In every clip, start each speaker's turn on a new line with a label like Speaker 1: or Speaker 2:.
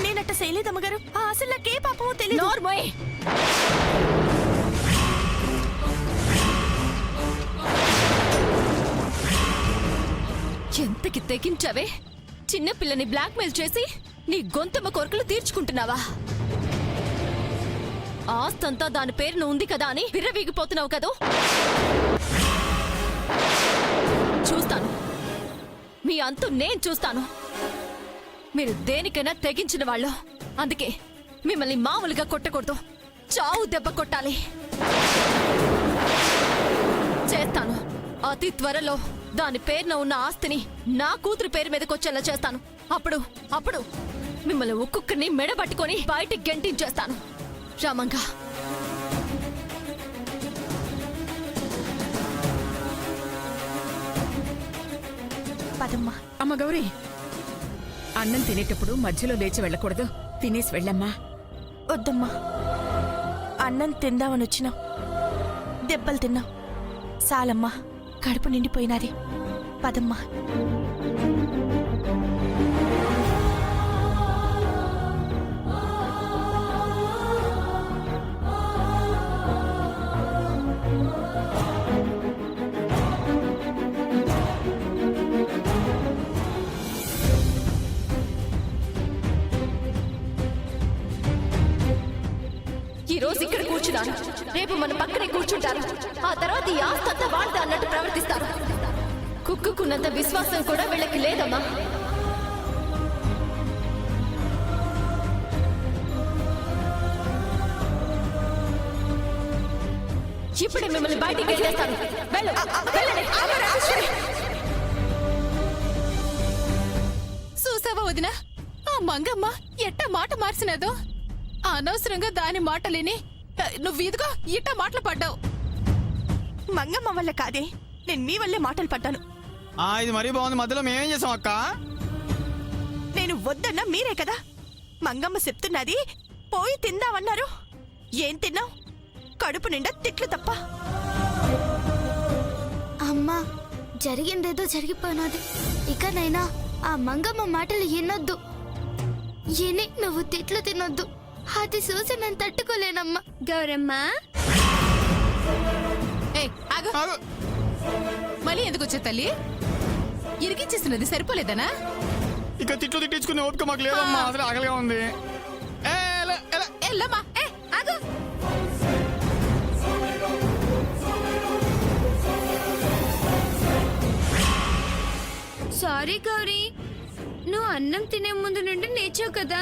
Speaker 1: నేనట్ట చేయలేదమ్మగారు. అసలు నాకే పాపమో తెలియదు.
Speaker 2: నోర్మోయ్, ఎంతకి తెగించావే? చిన్నపిల్లని బ్లాక్మెయిల్ చేసి నీ గొంతమ్మ కోరికలు తీర్చుకుంటున్నావా? ఆస్తంతా దాని పేరును ఉంది కదా అని విర్రవీగిపోతున్నావు కదూ. చూస్తాను, మీ అంతు నేను చూస్తాను. మీరు దేనికైనా తెగించిన వాళ్ళు. అందుకే మిమ్మల్ని మామూలుగా కొట్టకూడదు, చావు దెబ్బ కొట్టాలి. చేస్తాను. అతి త్వరలో దాని పేరున ఉన్న ఆస్తిని నా కూతురు పేరు మీదకొచ్చేలా చేస్తాను. అప్పుడు మిమ్మల్ని ఒక్కొక్కరిని మెడబట్టుకొని బయటికి గెంటించేస్తాను. రామంగా,
Speaker 1: పదమ్మా.
Speaker 3: అమ్మ గౌరీ, అన్నం తినేటప్పుడు మధ్యలో లేచి వెళ్ళకూడదు. తినేసి వెళ్ళమ్మా.
Speaker 1: వద్దమ్మా, అన్నం తిందామని వచ్చినావు, దెబ్బలు తిన్నావు. సాలమ్మా, కడుపు నిండిపోయినది. పదమ్మా.
Speaker 2: ఈ రోజు ఇక్కడ కూర్చున్నాను, రేపు మన పక్కనే కూర్చుంటారు. ఆ తర్వాత ఈ ఆస్తంతా వాళ్ళ అన్నట్టు ప్రవర్తిస్తారు. కుక్కుకున్నంత విశ్వాసం కూడా వీళ్ళకి లేదమ్మా. ఇప్పుడే మిమ్మల్ని బయటికి వెళ్ళేస్తాను.
Speaker 4: చూసావా వదినా, ఆ మంగమ్మ ఎట్ట మాట మార్చినదో. అనవసరంగా దాని మాటలేని నువ్వు ఇదిగో ఇట్ట మాటలు పడ్డావు.
Speaker 1: మంగమ్మ వల్ల కాదే, నేను మీ వల్లే మాటలు పడ్డాను.
Speaker 5: ఇది మరీ బాగుంది. మధ్యలో మేమేం చేసాం అక్క?
Speaker 1: నేను వద్దన్నా మీరే కదా. మంగమ్మ చెప్తున్నది పోయి తిందామన్నారు. ఏం తిన్నావు? కడుపు నిండా తిట్లు తప్ప.
Speaker 6: అమ్మా, జరిగిందేదో జరిగిపోయినది. ఇకనైనా ఆ మంగమ్మ మాటలు వినొద్దు. ఎని నువ్వు తిట్లు తినొద్దు. అది చూసి నేను తట్టుకోలేనమ్మా. గౌరమ్మ,
Speaker 4: మళ్ళీ ఎందుకు వచ్చే తల్లి? ఇరికించేస్తున్నది సరిపోలేదనా?
Speaker 5: ఇక తిట్లు తిట్టించుకునే ఓపిక మాకు లేదమ్మా. అసలు ఆకలిగా ఉంది.
Speaker 6: సారీ గౌరీ, నువ్వు అన్నం తినే ముందు నుండి నేర్చావు కదా.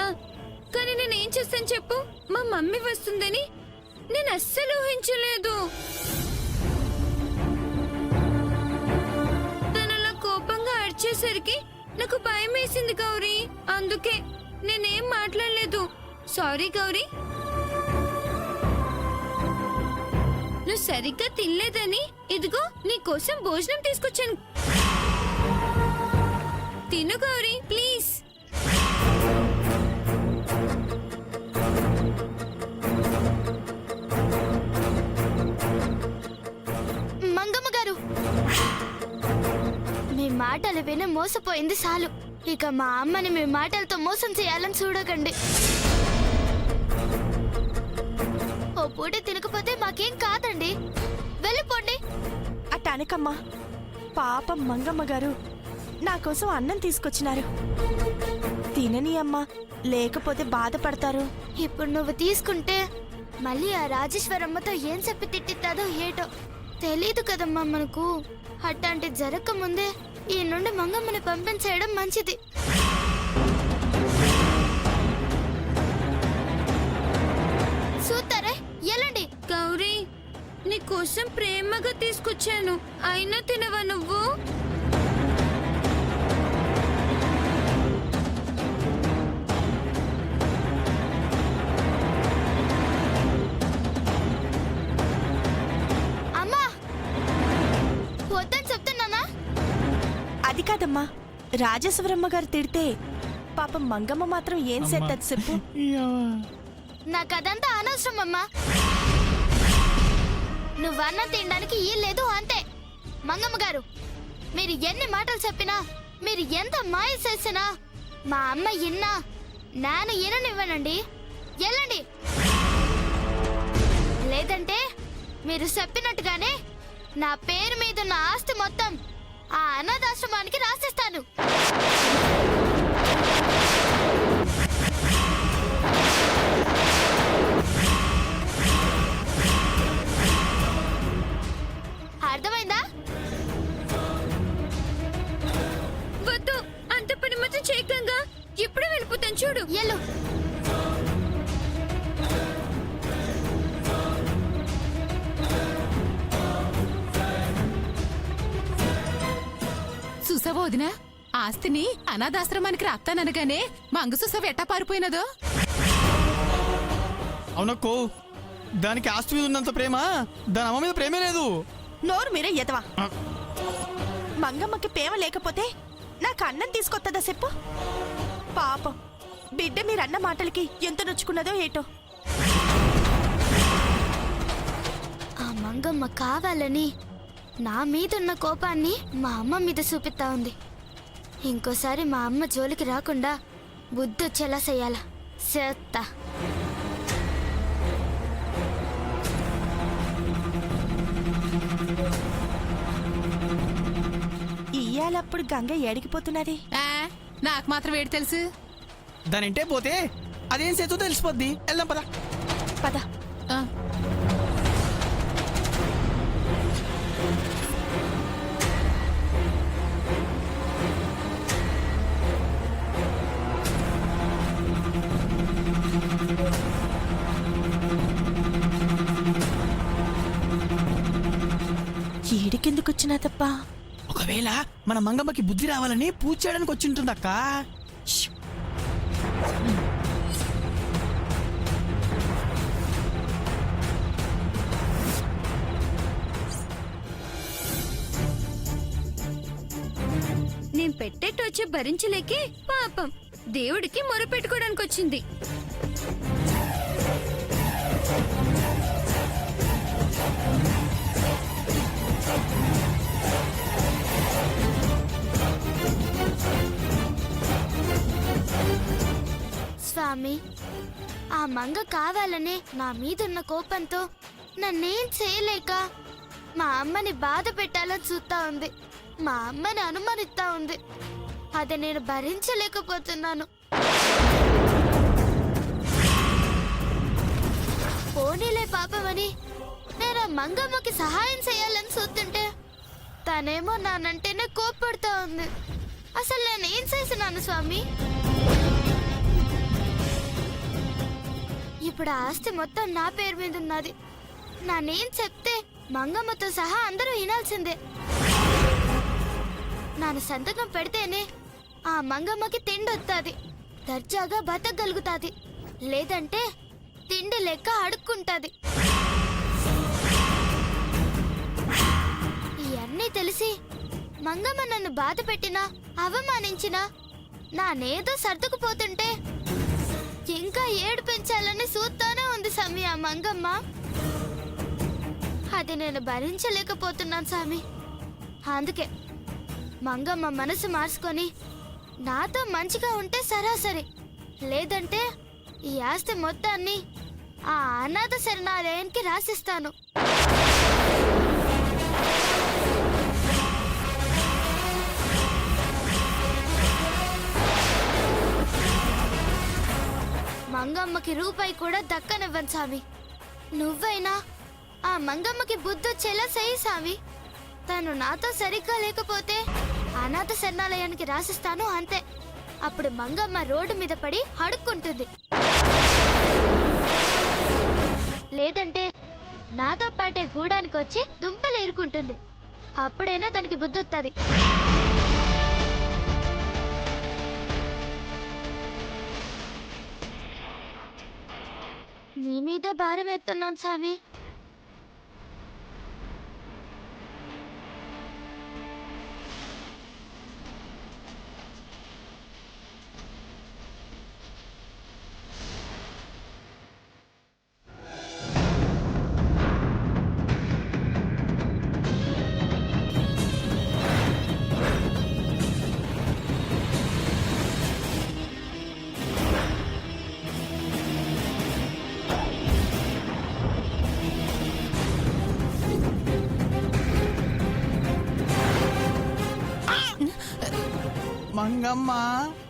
Speaker 6: కానీ నేనేం చేస్తాను చెప్పు? మా మమ్మీ వస్తుందని నేను అస్సలు ఊహించలేదు. తనలా కోపంగా అరిచేసరికి నాకు భయం వేసింది గౌరీ. అందుకే నేనేం మాట్లాడలేదు. సారీ గౌరీ. నువ్వు సరిగ్గా తినలేదని ఇదిగో నీకోసం భోజనం తీసుకొచ్చాను. తిను గౌరీ, ప్లీజ్. మంగమ్మ గారు, మీ మాటలు విని మోసపోయింది చాలు. ఇక మా అమ్మని మీ మాటలతో మోసం చేయాలని చూడకండి. ఓ పూట తినకపోతే మాకేం కాదండి, వెళ్ళిపోండి.
Speaker 1: అట్ట అనకమ్మా. పాపం మంగమ్మ గారు నా కోసం అన్నం తీసుకొచ్చినారు. తినని అమ్మా, లేకపోతే బాధపడతారు.
Speaker 6: ఇప్పుడు నువ్వు తీసుకుంటే మళ్ళీ ఆ రాజేశ్వరమ్మతో ఏం చెప్పి తిట్టిస్తాదో ఏటో తెలీదు కదమ్మా మనకు. అట్లాంటి జరగక ముందే ఈ నుండి మంగమ్మని పంపించేయడం మంచిది. చూస్తారే, ఎలాండి. గౌరీ, నీకోసం ప్రేమగా తీసుకొచ్చాను, అయినా తినవా నువ్వు?
Speaker 1: అది కాదమ్మా, రాజేశ్వరమ్మ గారు తిడితే పాపం మంగమ్మ మాత్రం ఏం చేస్తుంది చెప్పు.
Speaker 6: నాకదంతా అనవసరం అమ్మా. నువ్వన్న తినడానికి ఈ లేదు అంతే. మంగమ్మ గారు, మీరు ఎన్ని మాటలు చెప్పినా, మీరు ఎంత మాయ చేసినా మా అమ్మ ఇన్నా నేను ఈయననివ్వనండి. వెళ్ళండి, లేదంటే మీరు చెప్పినట్టుగానే నా పేరు మీద ఉన్న ఆస్తి మొత్తం ఆ అనాథాశ్రమానికి రాసిస్తాను. అర్థమైందా?
Speaker 2: వద్దు, అంత పని మొత్తం చేయకంగా. ఇప్పుడే వెళ్ళిపోతాను చూడు.
Speaker 6: ఎల్లు.
Speaker 4: చూసావా వదిన, ఆస్తిని అనాథాశ్రమానికి రాస్తాననగానే మంగ చూసావు ఎట్టా పారిపోయినదో.
Speaker 5: అవునక్కో, దానికి ఆస్తి మీద ఉన్నంత ప్రేమ దాని అమ్మ మీద ప్రేమే లేదు.
Speaker 1: నోరు మీరే ఎదవా. మంగమ్మకి ప్రేమ లేకపోతే నాకు అన్నం తీసుకొత్తదా చెప్పు. పాపం బిడ్డ మీరన్న మాటలకి ఎంత నొచ్చుకున్నదో ఏటో.
Speaker 6: ఆ మంగమ్మ కావాలని నా మీదున్న కోపాన్ని మా అమ్మ మీద చూపిస్తా ఉంది. ఇంకోసారి మా అమ్మ జోలికి రాకుండా బుద్ధొచ్చేలా చెయ్యాలా చేత్తా.
Speaker 1: ఇయ్యాలప్పుడు గంగ ఏడికిపోతున్నది.
Speaker 4: ఆ, నాకు మాత్రం ఏడు తెలుసు.
Speaker 5: దాని ఇంటే పోతే అదేం చేతో తెలిసిపోద్ది. వెళ్దాం పద.
Speaker 1: పద.
Speaker 4: ఆ,
Speaker 1: ఈడికెందుకొచ్చినా తప్ప.
Speaker 5: ఒకవేళ మన మంగమ్మకి బుద్ధి రావాలని పూజ చేయడానికి వచ్చింటుందక్క.
Speaker 2: నేను పెట్టేట్టు వచ్చి భరించలేకే పాపం దేవుడికి మొరపెట్టుకోవడానికి వచ్చింది.
Speaker 6: స్వామి, ఆ మంగ కావాలనే నా మీదున్న కోపంతో నన్నేం చేయలేక మా అమ్మని బాధ పెట్టాలని చూస్తా ఉంది. మా అమ్మని అనుమానిస్తా ఉంది. అది నేను భరించలేకపోతున్నాను. పోనీలే పాపమని నేను ఆ మంగమ్మకి సహాయం చేయాలని చూస్తుంటే తనేమో నానంటేనే కోప్పడుతా ఉంది. అసలు నేనేం చేసినాను స్వామి? ఇప్పుడు ఆ ఆస్తి మొత్తం నా పేరు మీద ఉన్నది. నానేం చెప్తే మంగమ్మతో సహా అందరూ వినాల్సిందే. నాను సంతకం పెడితేనే ఆ మంగమ్మకి తిండి వస్తుంది, దర్జాగా బతకగలుగుతాది. లేదంటే తిండి లెక్క అడుక్కుంటాది. ఇవన్నీ తెలిసి మంగమ్మ నన్ను బాధ పెట్టినా అవమానించినా నానేదో సర్దుకుపోతుంటే ఇంకా ఏడు పెంచాలని చూస్తానే ఉంది స్వామి ఆ మంగమ్మ. అది నేను భరించలేకపోతున్నాను స్వామి. అందుకే మంగమ్మ మనసు మార్చుకొని నాతో మంచిగా ఉంటే సరాసరి, లేదంటే ఈ ఆస్తి మొత్తాన్ని ఆ అనాథ శరణాలయానికి రాసిస్తాను. మంగమ్మకి రూపాయి కూడా దక్కనివ్వను స్వామి. నువ్వైనా ఆ మంగమ్మకి బుద్ధొచ్చేలా చెయ్యి స్వామి. తను నాతో సరిగ్గా లేకపోతే అనాథ శరణాలయానికి రాసిస్తాను అంతే. అప్పుడు మంగమ్మ రోడ్డు మీద పడి అడుక్కుంటుంది, లేదంటే నాతో పాటే గూడానికి వచ్చి దుంపలు ఏరుకుంటుంది. అప్పుడైనా తనకి బుద్ధొస్తుంది. నీ మీద భారం ఎత్తున్నాను స్వామి.
Speaker 5: మంగమ్మ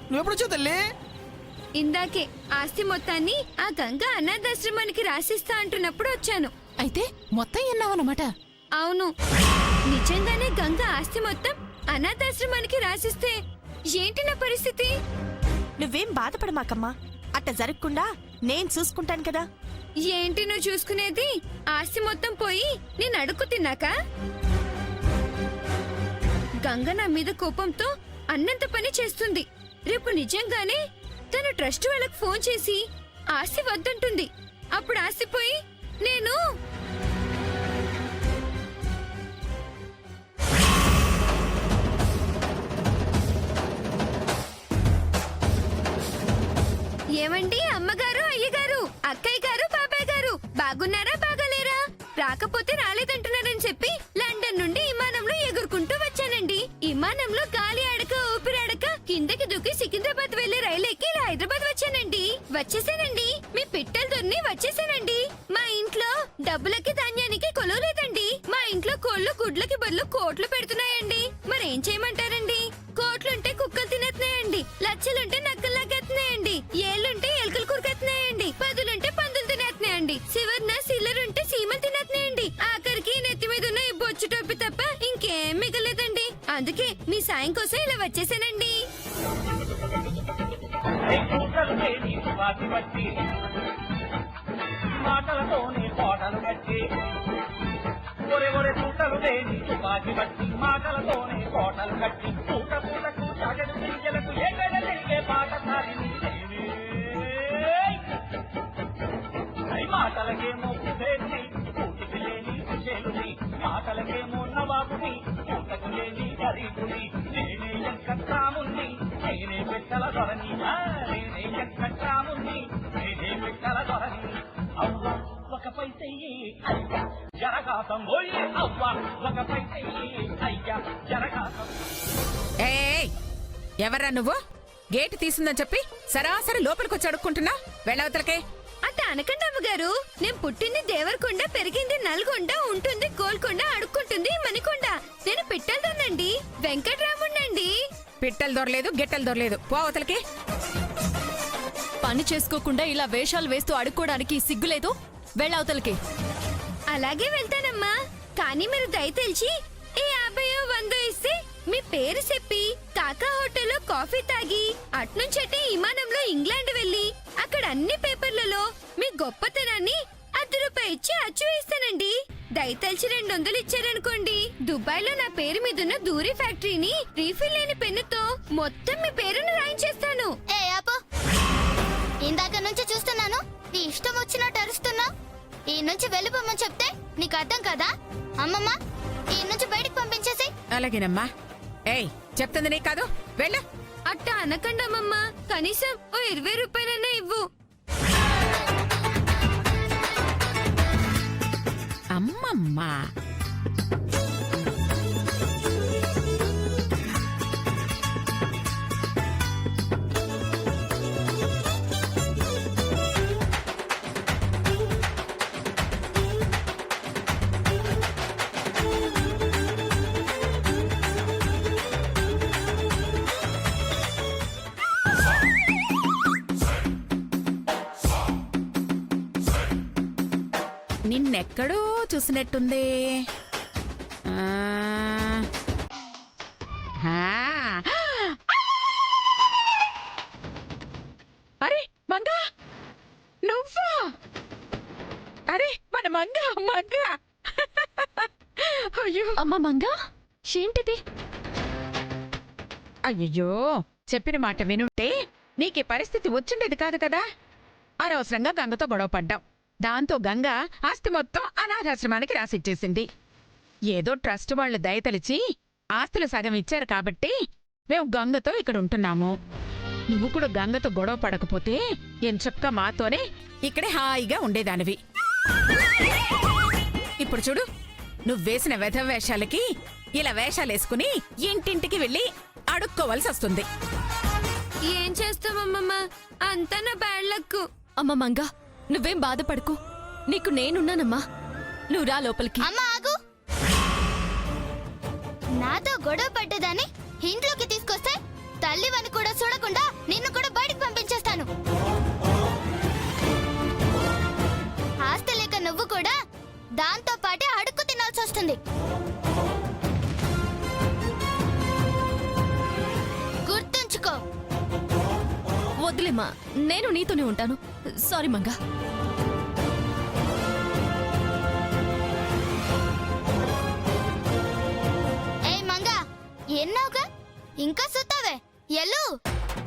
Speaker 5: నువ్వెప్పుడొచ్చావు తల్లి?
Speaker 7: ఇందాకే ఆస్తి మొత్తాన్ని ఆ గంగ అనాథాశ్రమానికి రాసిస్తా అంటున్నప్పుడు వచ్చాను.
Speaker 4: అయితే మొత్తం ఎన్నావన్నమాట.
Speaker 7: అవును, నిజంగానే గంగ ఆస్తి మొత్తం అనాథాశ్రమానికి రాసిస్తే ఏంటి నా పరిస్థితి?
Speaker 1: నువ్వేం బాధపడమాకమ్మా, అట్ట జరగకుండా నేను చూసుకుంటాను కదా.
Speaker 7: ఏంటి నువ్వు చూసుకునేది? ఆస్తి మొత్తం పోయి నేను అడుక్కు తిన్నాక? గంగ నా మీద కోపంతో అన్నంత పని చేస్తుంది. రేపు నిజంగానే తను ట్రస్ట్ వాళ్ళకి ఫోన్ చేసి ఆస్తి వద్దంటుంది. అప్పుడు ఆస్తి పోయి నేను ఏమండి అమ్మగారు, అయ్యగారు, అక్కయ్య గారు, బాబాయ్ గారు, బాగున్నారా బాగాలేరా? రాకపోతే రాలేదంటున్నారని చెప్పి లండన్ నుండి విమానంలో ఎగురుకుంటూ వచ్చానండి. విమానంలో గాలి ఆడక ఊపిరాడక కిందకి దూకి సికింద్రాబాద్ వెళ్లే రైలు ఎక్కి ఇలా హైదరాబాద్ వచ్చానండి. వచ్చేసానండి, మీ పిట్టల దొన్ని వచ్చేసానండి. మా ఇంట్లో డబ్బులకి ధాన్యానికి కొలువు లేదండి. మా ఇంట్లో కోళ్లు గుడ్లకి బదులు కోట్లు పెడుతున్నాయండి. మరేం చేయమంటారండి? కోట్లుంటే కుక్కలు తినేస్తున్నాయండి, లక్షలుంటే నక్కలు లాగేస్తున్నాయండి, ఏళ్లుంటే ఎలుకలు కురికెత్తున్నాయండి, పదులుంటే పందులు తినేస్తున్నాయండి, చివరిన సిల్లరుంటే సీమలు తినేస్తున్నాయండి. ఆఖరికి నెత్తి మీద ఉన్న ఈ బొచ్చు టోపి తప్ప ఇంకేం మిగలేదండి. అందుకే మీ సాయం కోసం ఇలా వచ్చేసానండి.
Speaker 8: మాటలతోనే కోటలు కట్టి ఒరే తూటలు లేని తుపాకి బట్టి మాటలతోనే కోటలు కట్టి పూట పూటకు సగడు గింజలకు ఎగడ తిరిగే పాటసారి మాటలకేమో కుబేర్ని కూటికి లేని కుచేలుని మాటలకేమో నవాబుని పూటకు లేని గరీబుని నేనే ఎంకట్రాముని నేనే పెట్టల దొరని నేనే ఎంకట్రాముని నేనే పెట్టల దొరని అవ్వ ఒక పైసయ్యి అయ్యా జరగాతం పోయి అవ్వ ఒక పైసయ్యి అయ్యా జరగాతం.
Speaker 3: ఎవర్రా నువ్వు? గేటు తీసిందని చెప్పి సరాసరి లోపలికొచ్చి అడుక్కుంటున్నా వెళ్ళవతలకే.
Speaker 7: అట్ట అనకండి అమ్మగారు. నేను పుట్టింది దేవరకొండ, పెరిగింది నల్గొండ, ఉంటుంది గోల్కొండ, అడుక్కుంటుంది మణికొండ. నేను పిట్టలదోనండి, వెంకట్రాముండండి.
Speaker 3: పిట్టలు దొరలేదు, గిట్టలు దొరలేదు, పోవతలకి.
Speaker 2: పని చేసుకోకుండా ఇలా వేషాలు వేస్తూ అడుక్కోవడానికి సిగ్గులేదు? వెళ్ళవతలకి.
Speaker 7: అలాగే వెళ్తానమ్మా, కానీ మీరు దయతెలిచి ఈ 50-100 ఇస్తే మీ పేరు చెప్పి కాకా హోటల్లో కాఫీ తాగి అట్నుంచటే విమానంలో ఇంగ్లాండ్ వెళ్లి అక్కడ అన్ని పేపర్లలో మీ గొప్పతనాన్ని ₹10 ఇచ్చి అచ్చు వేస్తానండి. దయతలిచి 200 ఇచ్చారనుకోండి, దుబాయ్ లో నా పేరు మీదున్న దూరి ఫ్యాక్టరీని రీఫిల్ లేని పెన్నుతో మొత్తం మీ పేరును రాయించేస్తాను.
Speaker 6: ఏ ఆపు, ఇందాక నుంచి చూస్తున్నాను నీ ఇష్టం వచ్చినట్టు అరుస్తున్నా. ఈ నుంచి వెళ్ళిపోమని చెప్తే నీకు అర్థం కదా? అమ్మమ్మ, ఈ నుంచి బయటికి పంపించేసి.
Speaker 3: అలాగేనమ్మా. ఏయ్ చెప్తుంది నీ కాదు, వెళ్ళు.
Speaker 7: అట్ట అనకండమ్మమ్మా, కనీసం ఓ ₹20 ఇవ్వు.
Speaker 3: అమ్మమ్మా నిన్నెక్కడో చూసినట్టుంది. అరే మంగ, నువ్వా? అరే మన మంగ మంగ. అయ్యో
Speaker 2: అమ్మ మంగా, ఏంటిది?
Speaker 3: అయ్యో, చెప్పిన మాట వినుంటే నీకే పరిస్థితి వచ్చిండేది కాదు కదా. అనవసరంగా గంగతో గొడవ పడ్డాం. దాంతో గంగ ఆస్తి మొత్తం అనాథాశ్రమానికి రాసిచ్చేసింది. ఏదో ట్రస్ట్ వాళ్ళు దయతలిచి ఆస్తులు సగం ఇచ్చారు కాబట్టి మేము గంగతో ఇక్కడ ఉంటున్నాము. నువ్వు కూడా గంగతో గొడవ పడకపోతే ఎంచక్కా మాతోనే ఇక్కడే హాయిగా ఉండేదానివి. ఇప్పుడు చూడు, నువ్వేసిన వెధవ వేషాలకి ఇలా వేషాలేసుకుని ఇంటింటికి వెళ్ళి అడుక్కోవలసి వస్తుంది.
Speaker 7: ఏం చేస్తామమ్మమ్మ, అంతా నా బ్యాడ్ లక్.
Speaker 2: అమ్మ మంగా, నువ్వేం బాధపడకు, నీకు నేనున్నానమ్మా. నువ్వు రా లోపలికి.
Speaker 6: అమ్మ ఆగు, నాతో గొడవ పడ్డదాన్ని ఇంట్లోకి తీసుకొస్తే తల్లివని కూడా చూడకుండా నిన్ను కూడా బయటికి పంపించేస్తాను. ఆస్తి లేక నువ్వు కూడా దాంతో పాటే అడుక్కు తినాల్సి వస్తుంది. గుర్తుంచుకో.
Speaker 2: వద్దులేమ్మా, నేను నీతోనే ఉంటాను. సారీ మంగా.
Speaker 6: ఏయ్ మంగా, ఎన్నావుగా ఇంకా సుత్తావే? ఎల్లు.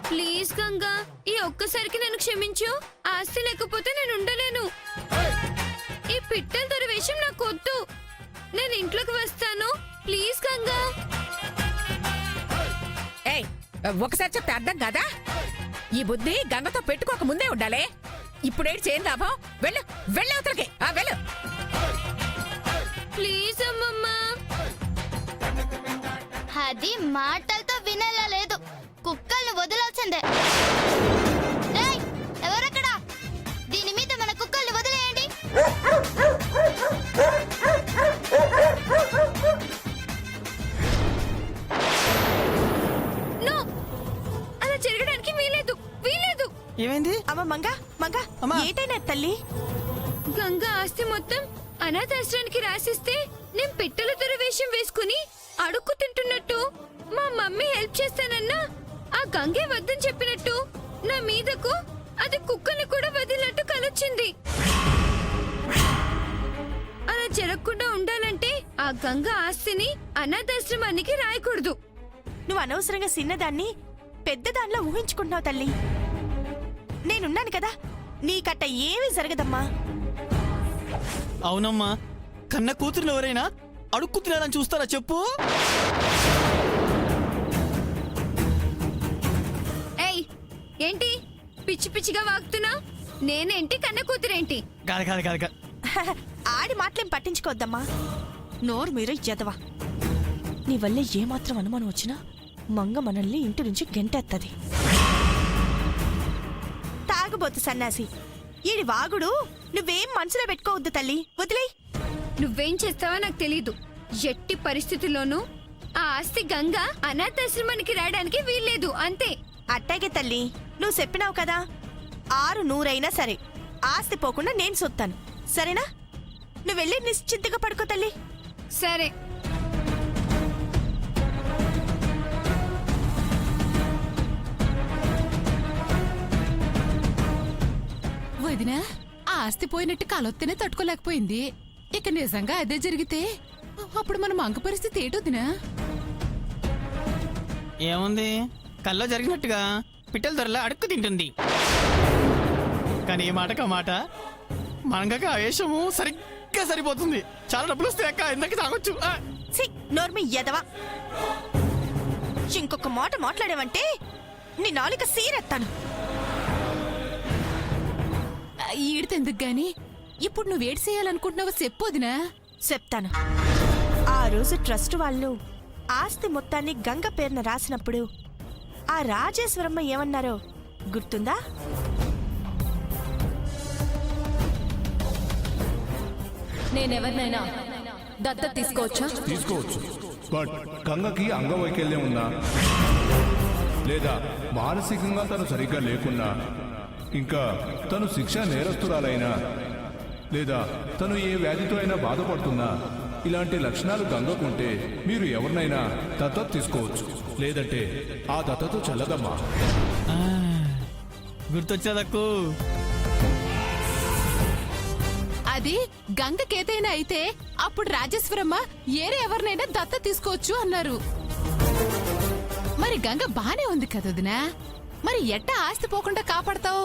Speaker 7: ప్లీజ్ గంగా, ఈ ఒక్కసారికి నన్ను క్షమించు. ఆస్తి లేకపోతే నేను ఉండలేను. ఈ పిట్టల దొర విషయం నాకు వద్దు. నేను ఇంట్లోకి వస్తాను. ప్లీజ్ గంగా.
Speaker 3: ఏయ్, ఒకసారి చెప్తే అర్థం కాదా? ఈ బుద్ధి గంగతో పెట్టుకోక ముందే ఉండాలి. ఇప్పుడేంటి చేయను లాభం? వెళ్ళు, వెళ్ళు అవతలకి. వెళ్ళు.
Speaker 7: ప్లీజ్ అమ్మమ్మ.
Speaker 6: అది మాటలతో వినేలా లేదు. కుక్కల్ని వదలాల్సిందే. ఏయ్, ఎవరక్కడ? దీని మీద మన కుక్కల్ని వదిలేయండి.
Speaker 7: నో, అలా జరగడానికి వీలేదు, వీలేదు.
Speaker 5: ఏమైంది?
Speaker 1: అమ్మ మంగా మంగా
Speaker 5: అమ్మా.
Speaker 1: ఏటైనా తల్లి?
Speaker 7: గంగా ఆస్తి మొత్తం అనాథాశ్రానికి రాసిస్తే నేను పిట్టల దొర వేషం వేసుకుని అడుక్కు తింటున్నట్టు, మా మమ్మీ హెల్ప్ చేస్తానన్నా ఆ గంగే వద్దని చెప్పినట్టు, నా మీదకు అది కుక్కని కూడా వదిలినట్టు కలొచ్చింది. అలా జరగకుండా ఉండాలంటే ఆ గంగ ఆస్తిని అనాథాశ్రమానికి రాయకూడదు.
Speaker 1: నువ్వు అనవసరంగా చిన్నదాన్ని పెద్దదానిలో ఊహించుకుంటున్నావు తల్లి. నేనున్నాను కదా, నీకట్ట ఏమీ జరగదమ్మా.
Speaker 5: అవునమ్మా, కన్న కూతురుని ఎవరైనా అడుక్కు తినాలని చూస్తారా చెప్పు?
Speaker 7: ఏయ్, ఏంటి పిచ్చి పిచ్చిగా వాగుతున్నా? నేనేంటి కన్న కూతురేంటి?
Speaker 5: కాదు కాదు కాదు కాదు.
Speaker 1: ఆడి మాటలేం పట్టించుకోవద్దమ్మా. నోరు మీరు ఎదవా. నీ వల్ల ఏమాత్రం అనుమానం వచ్చినా మంగ మనల్ని ఇంటి నుంచి గెంటేత్తది. తాగబోతు సన్నాసి. ఈడి వాగుడు నువ్వేం మనసులో పెట్టుకోవద్దు తల్లి, వదిలే.
Speaker 7: నువ్వేం చేస్తావో నాకు తెలీదు. ఎట్టి పరిస్థితుల్లోనూ ఆ ఆస్తి గంగ అనాథాశ్రమానికి రావడానికి వీల్లేదు, అంతే.
Speaker 1: అట్టాగే తల్లి, నువ్వు చెప్పినావు కదా. 600 సరే, ఆస్తి పోకుండా నేను సొత్తాను, సరేనా? నువ్వు వెళ్ళి నిశ్చింతగా పడుకో తల్లి.
Speaker 7: సరే.
Speaker 4: వదినా, ఆ ఆస్తి పోయినట్టు కలొత్తేనే తట్టుకోలేకపోయింది. ఇక నిజంగా అదే జరిగితే అప్పుడు మన మంగ పరిస్థితి ఏంటొద్దినా?
Speaker 5: ఏముంది, కల్లో జరిగినట్టుగా పిట్టల ధరలో అడుక్కు తింటుంది. కానీ ఏ మాటకా మాట మంగకి ఆ వేషము సరిగ్గా సరిపోతుంది. చాలా డబ్బులు వస్తాయి అక్క, ఇందాక తాగొచ్చు.
Speaker 1: ఛీ, నోర్మి ఎదవా. ఇంకొక మాట మాట్లాడేవంటే నీ నాలుక సీరెత్తాను.
Speaker 4: ఈడితెందుకు గాని ఇప్పుడు నువ్వేటి చేయాలనుకుంటున్నావో చెప్పొదినా?
Speaker 1: చెప్తాను. ఆ రోజు ట్రస్ట్ వాళ్ళు ఆస్తి మొత్తాన్ని గంగ పేరున రాసినప్పుడు ఆ రాజేశ్వరమ్మ ఏమన్నారో గుర్తుందా?
Speaker 2: నేనెవరినైనా దత్తత తీసుకోవచ్చా?
Speaker 9: తీసుకోవచ్చు. బట్ గంగకి అంగవైకల్యం ఉన్నా, లేదా మానసికంగా తను సరిగ్గా లేకున్నా, ఇంకా తను శిక్షా నేరస్తురాలైనా, లేదా తను ఏ వ్యాధితో అయినా బాధపడుతున్నా, ఇలాంటి లక్షణాలు గంగకుంటే మీరు ఎవరినైనా దత్తత తీసుకోవచ్చు. లేదంటే ఆ దత్తత చెల్లదమ్మా.
Speaker 5: గుర్తొచ్చేదక్కు.
Speaker 4: అది గంగకేదైనా అయితే అప్పుడు రాజేశ్వరమ్మ ఏరే ఎవరినైనా దత్త తీసుకోవచ్చు అన్నారు. మరి గంగ బానే ఉంది కదొదినా, మరి ఎట్టా ఆస్తి పోకుండా కాపాడతావు?